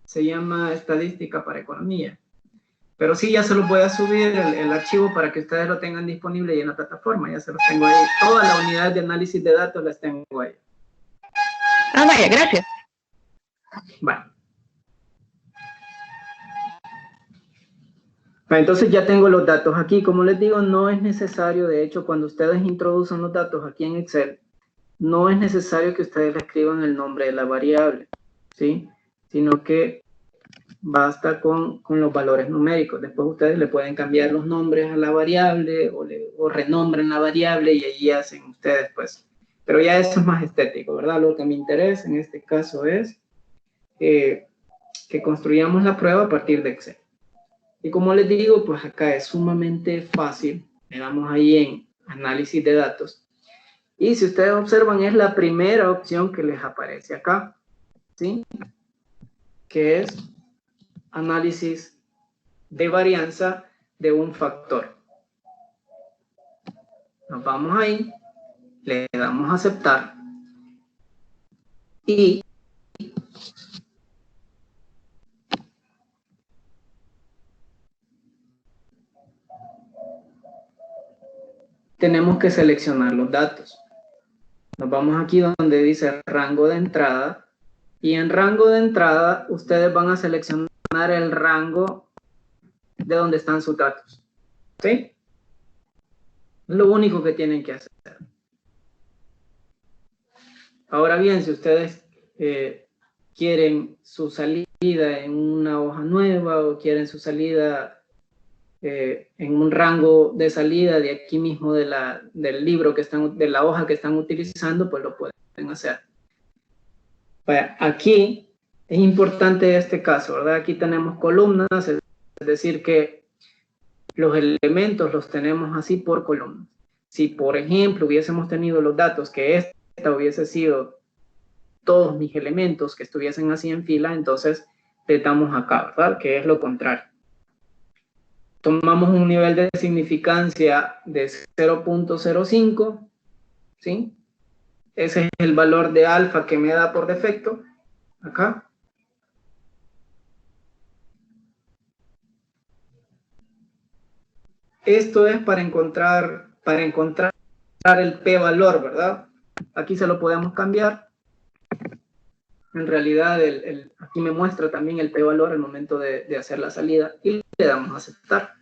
se llama Estadística para Economía. Pero sí, ya se los voy a subir el archivo para que ustedes lo tengan disponible ahí en la plataforma. Ya se los tengo ahí. Todas las unidades de análisis de datos las tengo ahí. Ah, vaya, gracias. Bueno. Entonces ya tengo los datos aquí. Como les digo, no es necesario, de hecho, cuando ustedes introducen los datos aquí en Excel, no es necesario que ustedes le escriban el nombre de la variable, ¿sí? Sino que basta con los valores numéricos. Después ustedes le pueden cambiar los nombres a la variable o renombran la variable y allí hacen ustedes, pues. Pero ya eso es más estético, ¿verdad? Lo que me interesa en este caso es que construyamos la prueba a partir de Excel. Y como les digo, pues acá es sumamente fácil. Le damos ahí en análisis de datos. Y si ustedes observan, es la primera opción que les aparece acá, ¿sí? Que es análisis de varianza de un factor. Nos vamos ahí, le damos a aceptar y tenemos que seleccionar los datos. Nos vamos aquí donde dice rango de entrada y en rango de entrada ustedes van a seleccionar el rango de donde están sus datos. ¿Sí? Es lo único que tienen que hacer. Ahora bien, si ustedes quieren su salida en una hoja nueva o quieren su salida en un rango de salida de aquí mismo del libro que están, de la hoja que están utilizando, pues lo pueden hacer. Aquí es importante este caso, ¿verdad? Aquí tenemos columnas, es decir que los elementos los tenemos así por columnas. Si, por ejemplo, hubiésemos tenido los datos que esta hubiese sido todos mis elementos que estuviesen así en fila, entonces le damos acá, ¿verdad? Que es lo contrario. Tomamos un nivel de significancia de 0.05, ¿sí? Ese es el valor de alfa que me da por defecto, acá. Esto es para encontrar el p-valor, ¿verdad? Aquí se lo podemos cambiar. En realidad, aquí me muestra también el p-valor al momento de hacer la salida y le damos a aceptar.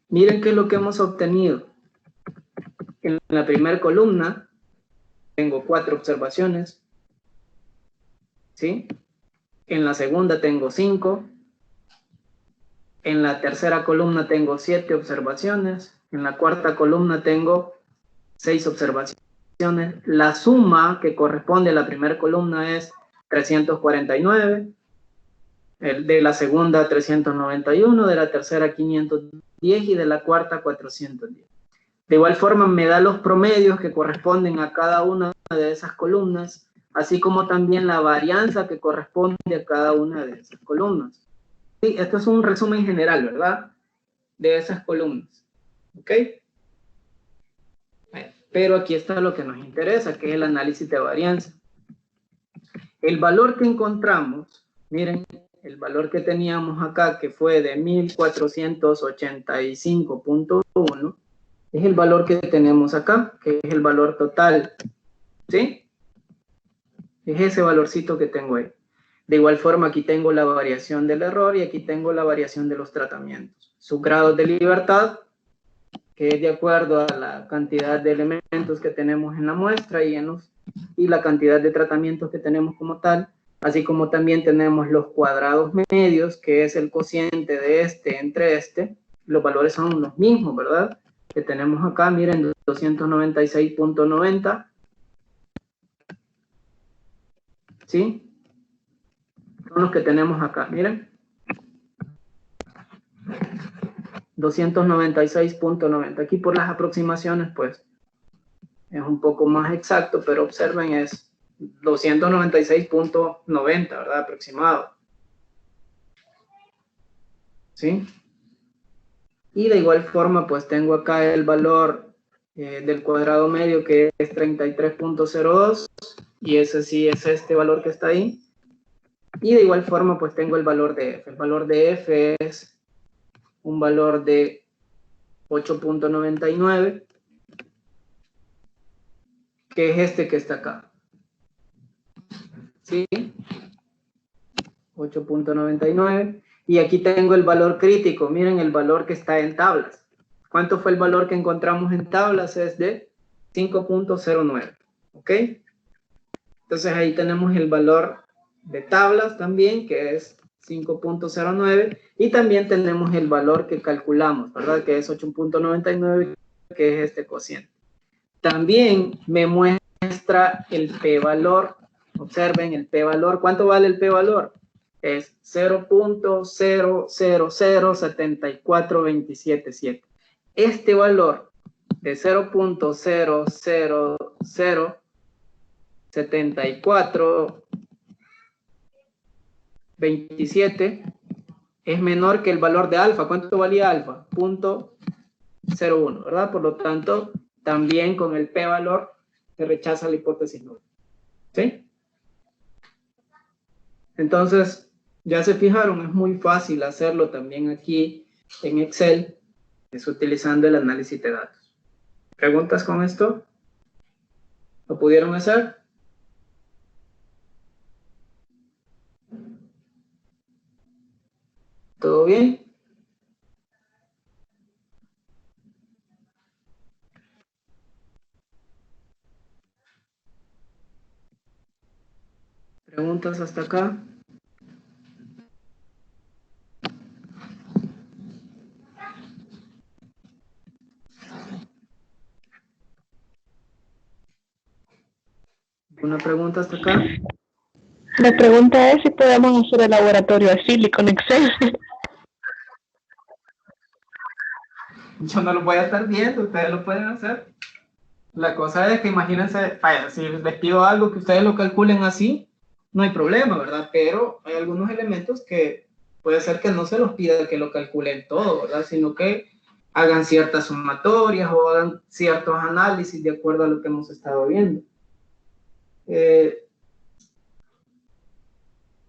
Miren qué es lo que hemos obtenido. En la primera columna tengo 4 observaciones. ¿Sí? En la segunda tengo 5. En la tercera columna tengo 7 observaciones. En la cuarta columna tengo 6 observaciones. La suma que corresponde a la primera columna es 349. De la segunda 391, de la tercera 510 y de la cuarta 410. De igual forma me da los promedios que corresponden a cada una de esas columnas, así como también la varianza que corresponde a cada una de esas columnas. Sí, esto es un resumen general, ¿verdad? De esas columnas. ¿Ok? Pero aquí está lo que nos interesa, que es el análisis de varianza. El valor que encontramos, miren, el valor que teníamos acá, que fue de 1485.1, es el valor que tenemos acá, que es el valor total, ¿sí? Es ese valorcito que tengo ahí. De igual forma, aquí tengo la variación del error y aquí tengo la variación de los tratamientos. Sus grados de libertad, que es de acuerdo a la cantidad de elementos que tenemos en la muestra y la cantidad de tratamientos que tenemos como tal, así como también tenemos los cuadrados medios, que es el cociente de este entre este, los valores son los mismos, ¿verdad? Que tenemos acá, miren, 296.90. ¿Sí? Son los que tenemos acá, miren. 296.90. Aquí por las aproximaciones, pues, es un poco más exacto, pero observen, es 296.90, ¿verdad? Aproximado. ¿Sí? Y de igual forma, pues, tengo acá el valor del cuadrado medio, que es 33.02, y ese sí es este valor que está ahí. Y de igual forma, pues, tengo el valor de F. El valor de F es un valor de 8.99, que es este que está acá. ¿Sí? 8.99. Y aquí tengo el valor crítico. Miren el valor que está en tablas. ¿Cuánto fue el valor que encontramos en tablas? Es de 5.09. ¿Ok? Entonces ahí tenemos el valor de tablas también, que es 5.09, y también tenemos el valor que calculamos, ¿verdad? Que es 8.99, que es este cociente. También me muestra el p-valor. Observen el p-valor. ¿Cuánto vale el p-valor? Es 0.00074277. Este valor de 0.0007427 es menor que el valor de alfa. ¿Cuánto valía alfa? 0.01, ¿verdad? Por lo tanto, también con el p-valor se rechaza la hipótesis nula. ¿Sí? Entonces, ya se fijaron, es muy fácil hacerlo también aquí en Excel, es utilizando el análisis de datos. ¿Preguntas con esto? ¿Lo pudieron hacer? ¿Todo bien? ¿Preguntas hasta acá? ¿Una pregunta hasta acá? La pregunta es si podemos hacer el laboratorio así con Excel. Yo no lo voy a estar viendo, ustedes lo pueden hacer. La cosa es que imagínense, vaya, si les pido algo que ustedes lo calculen así, no hay problema, ¿verdad? Pero hay algunos elementos que puede ser que no se los pida que lo calculen todo, ¿verdad? Sino que hagan ciertas sumatorias o hagan ciertos análisis de acuerdo a lo que hemos estado viendo. En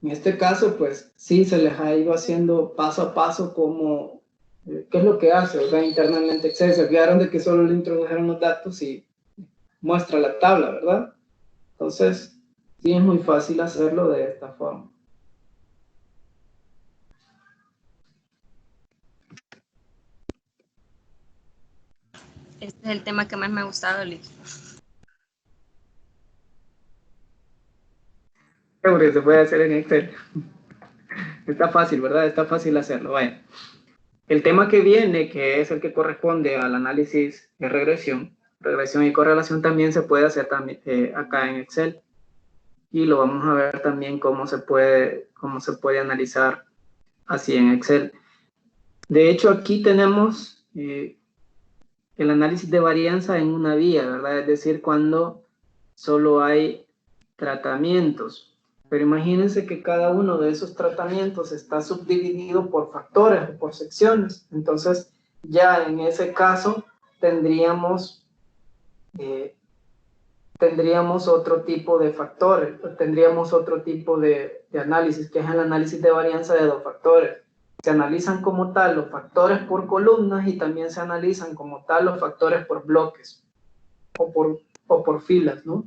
este caso, pues sí, se les ha ido haciendo paso a paso como, qué es lo que hace, ¿verdad? Internamente Excel. Se fijaron de que solo le introdujeron los datos y muestra la tabla, ¿verdad? Entonces, sí es muy fácil hacerlo de esta forma. Este es el tema que más me ha gustado, Lick. Porque se puede hacer en Excel. Está fácil, ¿verdad? Está fácil hacerlo. Vaya. El tema que viene, que es el que corresponde al análisis de regresión y correlación, también se puede hacer también, acá en Excel. Y lo vamos a ver también cómo se puede analizar así en Excel. De hecho, aquí tenemos el análisis de varianza en una vía, ¿verdad? Es decir, cuando solo hay tratamientos. Pero imagínense que cada uno de esos tratamientos está subdividido por factores o por secciones. Entonces, ya en ese caso tendríamos otro tipo de factores, tendríamos otro tipo de análisis, que es el análisis de varianza de dos factores. Se analizan como tal los factores por columnas y también se analizan como tal los factores por bloques o por filas, ¿no?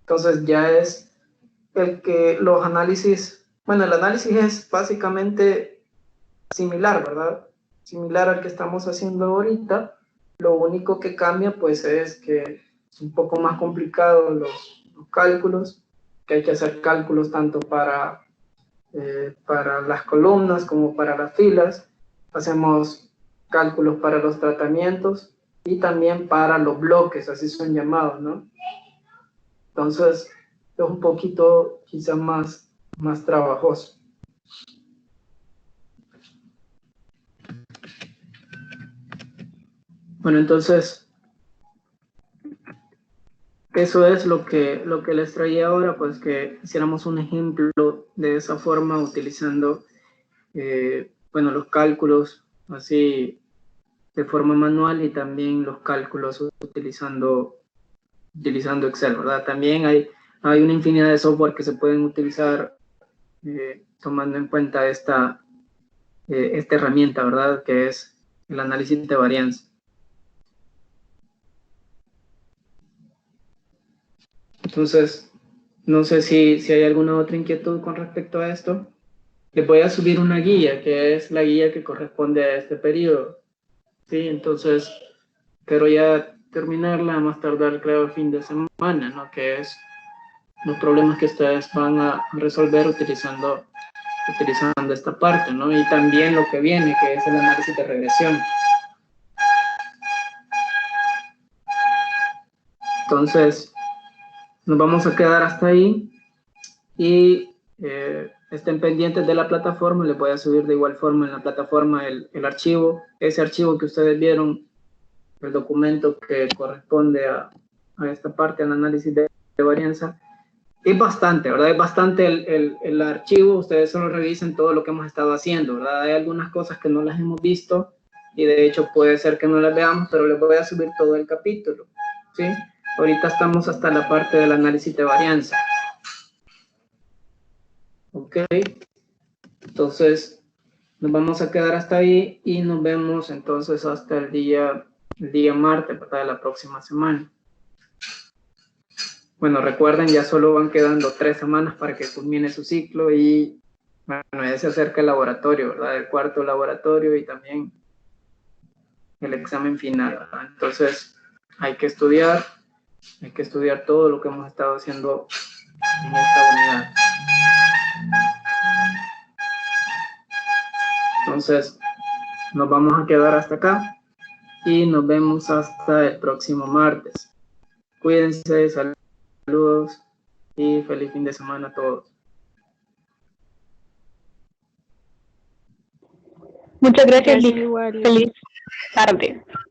Entonces ya es el análisis es básicamente similar, ¿verdad? Similar al que estamos haciendo ahorita. Lo único que cambia, pues, es que es un poco más complicado los cálculos, que hay que hacer cálculos tanto para las columnas como para las filas. Hacemos cálculos para los tratamientos y también para los bloques, así son llamados, ¿no? Entonces, es un poquito quizás más trabajoso. Bueno, entonces, eso es lo que les traía ahora, pues que hiciéramos un ejemplo de esa forma utilizando, bueno, los cálculos así de forma manual y también los cálculos utilizando Excel, ¿verdad? También hay una infinidad de software que se pueden utilizar tomando en cuenta esta herramienta, ¿verdad? Que es el análisis de varianza. Entonces, no sé si hay alguna otra inquietud con respecto a esto. Les voy a subir una guía, que es la guía que corresponde a este periodo. Sí, entonces, pero ya terminarla a más tardar, creo, el fin de semana, ¿no? Que es los problemas que ustedes van a resolver utilizando esta parte, ¿no? Y también lo que viene, que es el análisis de regresión. Entonces, nos vamos a quedar hasta ahí y estén pendientes de la plataforma. Les voy a subir de igual forma en la plataforma el archivo, ese archivo que ustedes vieron, el documento que corresponde a esta parte, al análisis de varianza. Es bastante, ¿verdad? Es bastante el archivo. Ustedes solo revisen todo lo que hemos estado haciendo, ¿verdad? Hay algunas cosas que no las hemos visto y de hecho puede ser que no las veamos, pero les voy a subir todo el capítulo, ¿sí? Ahorita estamos hasta la parte del análisis de varianza. Ok. Entonces, nos vamos a quedar hasta ahí y nos vemos entonces hasta el día martes, ¿verdad? De la próxima semana. Bueno, recuerden, ya solo van quedando 3 semanas para que culmine su ciclo y, bueno, ya se acerca el laboratorio, ¿verdad? El cuarto laboratorio y también el examen final, ¿verdad? Entonces, hay que estudiar todo lo que hemos estado haciendo en esta unidad. Entonces, nos vamos a quedar hasta acá y nos vemos hasta el próximo martes. Cuídense, saludos y feliz fin de semana a todos. Muchas gracias, Gracias Liz. igual. Feliz tarde.